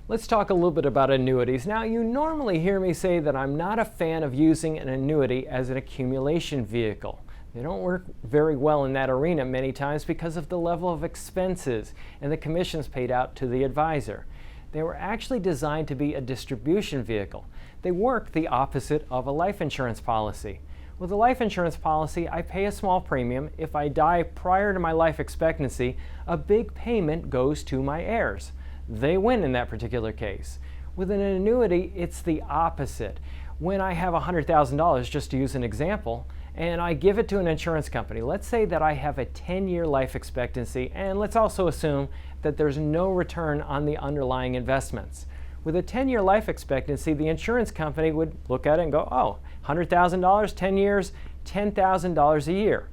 Let's talk a little bit about annuities. Now, you normally hear me say that I'm not a fan of using an annuity as an accumulation vehicle. They don't work very well in that arena many times because of the level of expenses and the commissions paid out to the advisor. They were actually designed to be a distribution vehicle. They work the opposite of a life insurance policy. With a life insurance policy, I pay a small premium. If I die prior to my life expectancy, a big payment goes to my heirs. They win in that particular case. With an annuity, it's the opposite. When I have $100,000, just to use an example, and I give it to an insurance company, let's say that I have a 10-year life expectancy, and let's also assume that there's no return on the underlying investments. With a 10-year life expectancy, the insurance company would look at it and go, oh, $100,000, 10 years, $10,000 a year.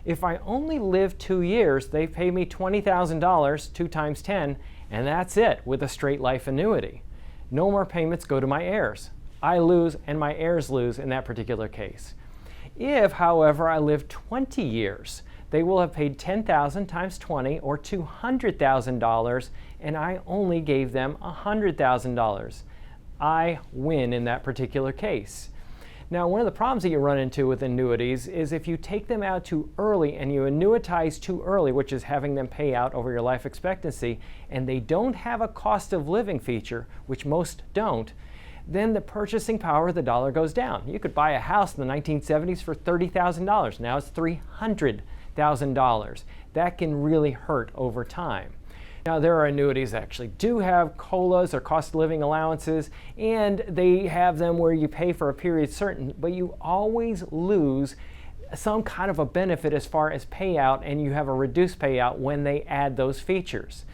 If I only live 2 years, they pay me $20,000, 2 times 10, and that's it with a straight life annuity. No more payments go to my heirs. I lose and my heirs lose in that particular case. If, however, I live 20 years, they will have paid $10,000 times 20 or $200,000, and I only gave them $100,000. I win in that particular case. Now, one of the problems that you run into with annuities is if you take them out too early and you annuitize too early, which is having them pay out over your life expectancy, and they don't have a cost of living feature, which most don't, then the purchasing power of the dollar goes down. You could buy a house in the 1970s for $30,000. Now it's $300,000. That can really hurt over time. Now, there are annuities that actually do have COLAs or cost of living allowances, and they have them where you pay for a period certain, but you always lose some kind of a benefit as far as payout, and you have a reduced payout when they add those features.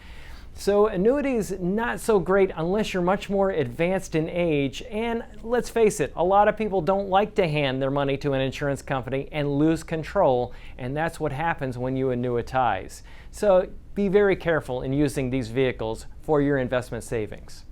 So annuities, not so great unless you're much more advanced in age, and let's face it, a lot of people don't like to hand their money to an insurance company and lose control, and that's what happens when you annuitize. So be very careful in using these vehicles for your investment savings.